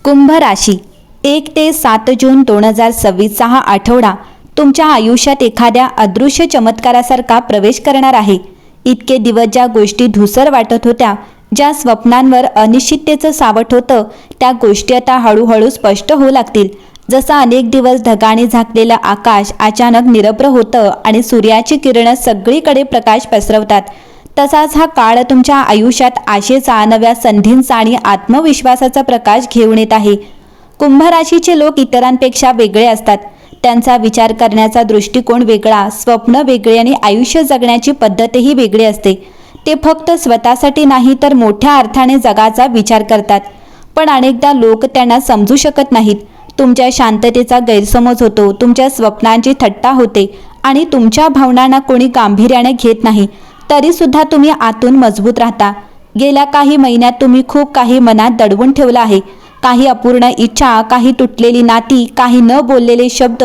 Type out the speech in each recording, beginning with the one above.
कुंभ राशी 1 ते 7 जून 2026 हा आठवडा तुमच्या आयुष्यात एखाद्या अदृश्य चमत्कारासारखा प्रवेश करणार आहे। इतके दिवस ज्या गोष्टी धूसर वाटत होत्या, ज्या स्वप्नांवर अनिश्चिततेचं सावट होतं, त्या गोष्टी आता हळूहळू स्पष्ट होऊ लागतील। जसा अनेक दिवस ढगाने झाकलेलं आकाश अचानक निरभ्र होतं आणि सूर्याची किरणं सगळीकडे प्रकाश पसरवतात, तसाच हा काळ तुमच्या आयुष्यात आशेचा, नव्या संधींचा आणि आत्मविश्वासाचा प्रकाश घेऊन येत आहे। कुंभ राशीचे लोक इतरांपेक्षा वेगळे असतात। त्यांचा विचार करण्याचा दृष्टिकोन वेगळा, स्वप्न वेगळे आणि आयुष्य जगण्याची पद्धतही वेगळी असते। ते फक्त स्वतःसाठी नाही तर मोठ्या अर्थाने जगाचा विचार करतात, पण अनेकदा लोक त्यांना समजू शकत नाहीत। तुमच्या शांततेचा गैरसमज होतो, तुमच्या स्वप्नांची थट्टा होते आणि तुमच्या भावनांना कोणी गांभीर्याने घेत नाही, तरी सुद्धा तुम्ही आतून मजबूत राहता। गेल्या काही महिन्यात तुम्ही खूप काही मनात दडवून ठेवलं आहे। काही अपूर्ण इच्छा, काही तुटलेली नाती, काही न बोललेले शब्द,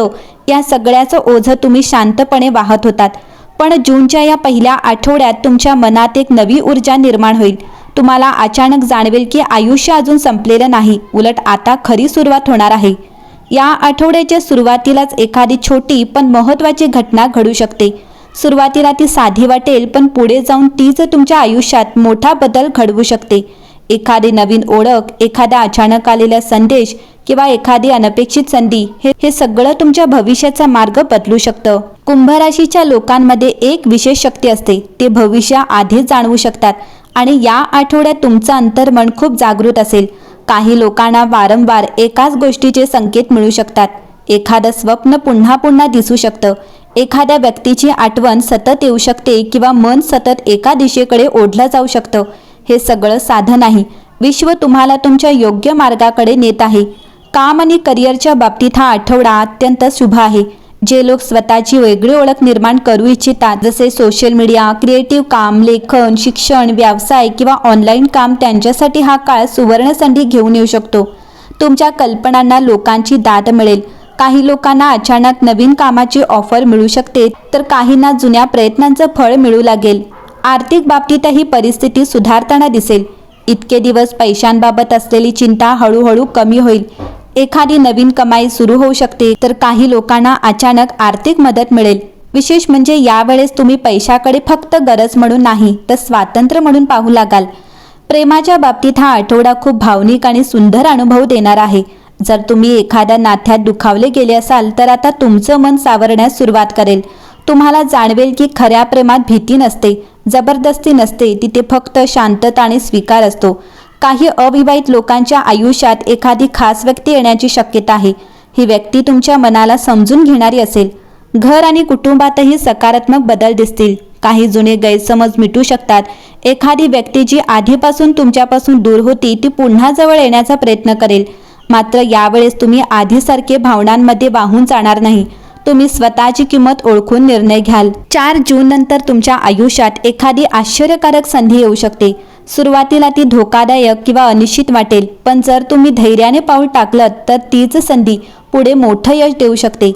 या सगळ्याचं ओझं तुम्ही शांतपणे वाहत होतात। पण जूनच्या या पहिल्या आठवड्यात तुमच्या मनात एक नवी ऊर्जा निर्माण होईल। तुम्हाला अचानक जाणवेल की आयुष्य अजून संपलेलं नाही, उलट आता खरी सुरुवात होणार आहे। या आठवड्याच्या सुरुवातीलाच एखादी छोटी पण महत्त्वाची घटना घडू शकते। सुरुवातीला ती साधी वाटेल, पण पुढे जाऊन तीच तुमच्या आयुष्यात मोठा बदल घडवू शकते। एखादी नवीन ओळख, एखादा अचानक आलेला संदेश किंवा एखादी अनपेक्षित संधी, हे सगळं तुमच्या भविष्याचा मार्ग बदलू शकतं। कुंभ राशीच्या लोकांमध्ये एक विशेष शक्ती असते, ते भविष्य आधीच जाणवू शकतात आणि या आठवड्यात तुमचं अंतर्मन खूप जागृत असेल। काही लोकांना वारंवार एकाच गोष्टीचे संकेत मिळू शकतात। एखादं स्वप्न पुन्हा पुन्हा दिसू शकतं, एखाद्या व्यक्तीची आठवण सतत येऊ शकते किंवा मन सतत एका दिशेकडे ओढलं जाऊ शकतं। हे सगळं साधं नाही, विश्व तुम्हाला तुमच्या योग्य मार्गाकडे नेत आहे। काम आणि करिअरच्या बाबतीत हा आठवडा अत्यंत शुभ आहे। जे लोक स्वतःची वेगळी ओळख निर्माण करू इच्छितात, जसे सोशल मीडिया, क्रिएटिव्ह काम, लेखन, शिक्षण, व्यवसाय किंवा ऑनलाईन काम, त्यांच्यासाठी हा काळ सुवर्ण संधी घेऊन येऊ शकतो। तुमच्या कल्पनांना लोकांची दाद मिळेल। काही लोकांना अचानक नवीन कामाची ऑफर मिळू शकते, तर काहींना जुन्या प्रयत्नांचं फळ मिळू लागेल। आर्थिक बाबतीतही परिस्थिती सुधारताना दिसेल। इतके दिवस पैशांबाबत असलेली चिंता हळूहळू कमी होईल। एखादी नवीन कमाई सुरू होऊ शकते, तर काही लोकांना अचानक आर्थिक मदत मिळेल। विशेष म्हणजे यावेळेस तुम्ही पैशाकडे फक्त गरज म्हणून नाही, तर स्वातंत्र्य म्हणून पाहू लागाल। प्रेमाच्या बाबतीत हा आठवडा खूप भावनिक आणि सुंदर अनुभव देणार आहे। जर तुम्ही एखाद्या नात्यात दुखावले गेले असाल, तर आता तुमचं मन सावरण्यास सुरुवात करेल। तुम्हाला जाणवेल की खऱ्या प्रेमात भीती नसते, जबरदस्ती नसते, तिथे फक्त शांतता आणि स्वीकार असतो। काही अविवाहित लोकांच्या आयुष्यात एखादी खास व्यक्ती येण्याची शक्यता आहे। ही व्यक्ती तुमच्या मनाला समजून घेणारी असेल। घर आणि कुटुंबातही सकारात्मक बदल दिसतील। काही जुने गैरसमज मिटू शकतात। एखादी व्यक्ती जी आधीपासून तुमच्यापासून दूर होती, ती पुन्हा जवळ येण्याचा प्रयत्न करेल। मात्र यावेळेस तुम्ही आधीसारखे भावनांमध्ये वाहून जाणार नाही। तुम्ही स्वतःची किंमत ओळखून निर्णय घ्याल। 4 जून नंतर तुमच्या आयुष्यात एखादी आश्चर्यकारक संधी येऊ शकते। सुरुवातीला ती धोकादायक किंवा अनिश्चित वाटेल, पण जर तुम्ही धैर्याने पाऊल टाकलं, तर तीच संधी पुढे मोठं यश देऊ शकते।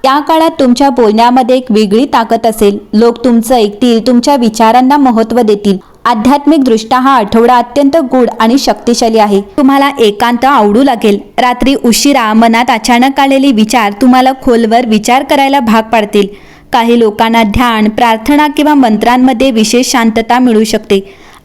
या काळात तुमच्या बोलण्यामध्ये एक वेगळी ताकद असेल। लोक तुमचं ऐकतील, तुमच्या विचारांना महत्त्व देतील। आध्यात्मिकदृष्ट्या हा आठवडा अत्यंत गूढ आणि शक्तिशाली आहे। तुम्हाला एकांत आवडू लागेल। रात्री उशिरा मनात अचानक आलेले विचार तुम्हाला खोलवर विचार करायला भाग पाडतील। काही लोकांना ध्यान, प्रार्थना किंवा मंत्रांमध्ये विशेष शांतता मिळू शकते।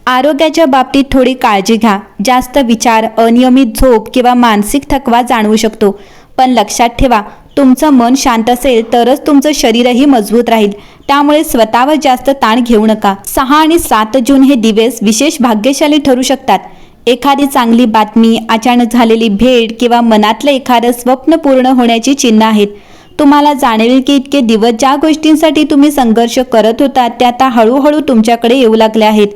आरोग्याच्या बाबतीत थोडी काळजी घ्या। जास्त विचार, अनियमित झोप किंवा मानसिक थकवा जाणवू शकतो, पण लक्षात ठेवा, तुमचं मन शांत असेल तरच तुमचं शरीरही मजबूत राहील। त्यामुळे स्वतःवर जास्त ताण घेऊ नका। 6 आणि 7 जून हे दिवस विशेष भाग्यशाली ठरू शकतात। एखादी चांगली बातमी, अचानक झालेली भेट किंवा मनातलं एखादं स्वप्न पूर्ण होण्याची चिन्ह आहेत। तुम्हाला जाणवेल की इतके दिवस ज्या गोष्टींसाठी तुम्ही संघर्ष करत होता, त्या आता हळूहळू तुमच्याकडे येऊ लागल्या आहेत।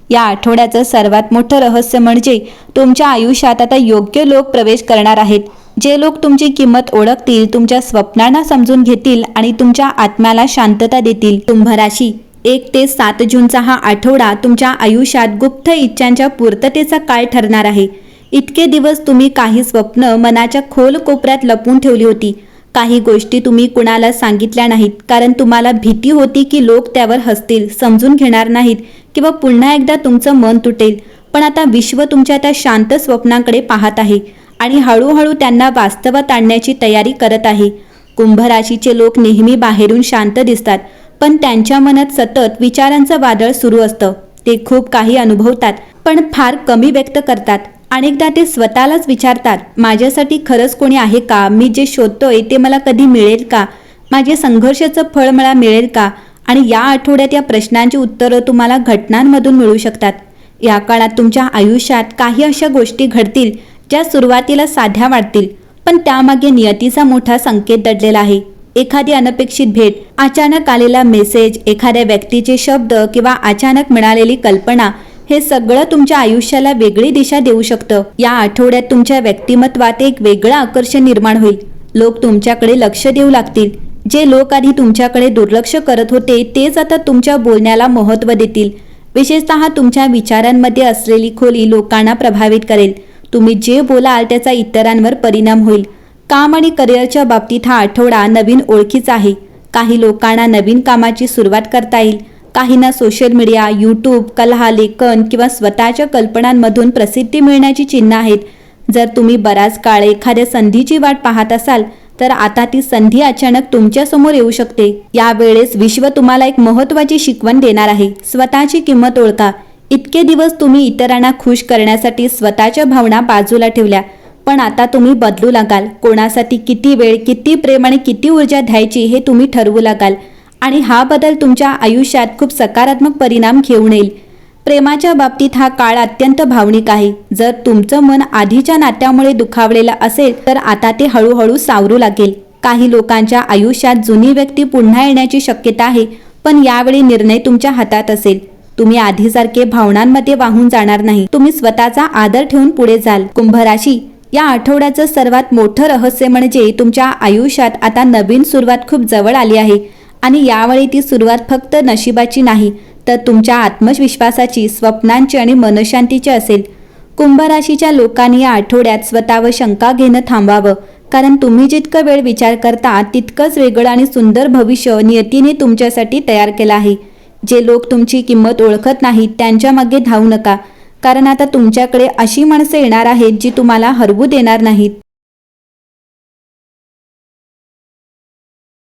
या आठवड्याचं सर्वात मोठं रहस्य म्हणजे तुमच्या आयुष्यात आता योग्य लोक प्रवेश करणार आहेत। जे लोक तुमची किंमत ओळखतील, तुमच्या स्वप्नांना समजून घेतील आणि तुमच्या आत्म्याला शांतता देतील। कुंभ राशी 1 ते 7 जूनचा हा आठवडा तुमच्या आयुष्यात गुप्त इच्छांच्या पूर्ततेचा काळ ठरणार आहे। इतके दिवस तुम्ही काही स्वप्न मनाच्या खोल कोपऱ्यात लपवून ठेवली होती। काही गोष्टी तुम्ही कुणाला सांगितल्या नाहीत, कारण तुम्हाला भीती होती की लोक त्यावर हसतील, समजून घेणार नाहीत किंवा पुन्हा एकदा तुमचं मन तुटेल। पण आता विश्व तुमच्या त्या शांत स्वप्नांकडे पाहत आहे आणि हळूहळू त्यांना वास्तवात आणण्याची तयारी करत आहे. कुंभ राशीचे लोक नेहमी बाहेरून शांत दिसतात, पण त्यांच्या मनात सतत विचारांचं वादळ सुरू असतं. ते खूप काही अनुभवतात, पण फार कमी व्यक्त करतात. अनेकदा ते स्वतःलाच विचारतात, माझ्यासाठी खरंच कोणी आहे का? मी जे शोधतोय ते मला कधी मिळेल का? माझे संघर्षाचं फळ मला मिळेल का? आणि या आठवड्यात या प्रश्नांची उत्तरं तुम्हाला घटनांमधून मिळू शकतात. या काळात तुमच्या आयुष्यात काही अशा गोष्टी घडतील ज्या सुरुवातीला साध्या वाटतील, पण त्यामागे नियतीचा मोठा संकेत दडलेला आहे. एखादी अनपेक्षित भेट, अचानक आलेला मेसेज, एखाद्या व्यक्तीचे शब्द किंवा अचानक मिळालेली कल्पना, हे सगळं तुमच्या आयुष्याला वेगळी दिशा देऊ शकतं. या आठवड्यात तुमच्या व्यक्तिमत्वात एक वेगळं आकर्षण निर्माण होईल. लोक तुमच्याकडे लक्ष देऊ लागतील. जे लोक आधी तुमच्याकडे दुर्लक्ष करत होते तेच आता तुमच्या बोलण्याला महत्त्व देतील. विशेषतः तुमच्या विचारांमध्ये असलेली खोली लोकांना प्रभावित करेल. तुम्ही जे बोलाल त्याचा इतरांवर परिणाम होईल. काम आणि करिअरच्या बाबतीत हा आठवडा नवीन ओळखीचा आहे. काही लोकांना नवीन कामाची सुरुवात करता येईल. काहींना सोशल मीडिया, यूट्यूब, कला, लेखन किंवा स्वतःच्या कल्पनांमधून प्रसिद्धी मिळण्याची चिन्ह आहेत. जर तुम्ही बराच काळ एखाद्या संधीची वाट पाहत असाल तर आता ती संधी अचानक तुमच्या समोर येऊ शकते. यावेळेस विश्व तुम्हाला एक महत्त्वाची शिकवण देणार आहे. स्वतःची किंमत ओळखा. इतके दिवस तुम्ही इतरांना खुश करण्यासाठी स्वतःच्या भावना बाजूला ठेवल्या, पण आता तुम्ही बदलू लागाल. कोणासाठी किती वेळ, किती प्रेम आणि किती ऊर्जा द्यायची हे तुम्ही ठरवू लागाल. आणि हा बदल तुमच्या आयुष्यात खूप सकारात्मक परिणाम घेऊन येईल. प्रेमाच्या बाबतीत हा काळ अत्यंत भावनिक आहे. जर तुमचं मन आधीच्या नात्यामुळे दुखावलेलं असेल तर आता ते हळूहळू सावरू लागेल. काही लोकांच्या आयुष्यात जुनी व्यक्ती पुन्हा येण्याची शक्यता आहे, पण यावेळी निर्णय तुमच्या हातात असेल. तुम्ही आधीसारखे भावनांमध्ये वाहून जाणार नाही. तुम्ही स्वतःचा आदर ठेवून पुढे जाल. कुंभ राशी, या आठवड्याचं सर्वात मोठं रहस्य म्हणजे तुमच्या आयुष्यात आता नवीन सुरुवात खूप जवळ आली आहे. आणि यावेळी ती सुरुवात फक्त नशिबाची नाही, तर तुमच्या आत्मविश्वासाची, स्वप्नांची आणि मनशांतीची असेल. कुंभ राशीच्या लोकांनी या आठवड्यात स्वतःवर शंका घेणं थांबवावं, कारण तुम्ही जितकं वेळ विचार करता तितकंच वेगळं आणि सुंदर भविष्य नियतीने तुमच्यासाठी तयार केलं आहे. जे लोक तुमची किंमत ओळखत नाहीत त्यांच्या मागे धावू नका, कारण आता तुमच्याकडे अशी माणसं येणार आहेत जी तुम्हाला हरवू देणार नाहीत.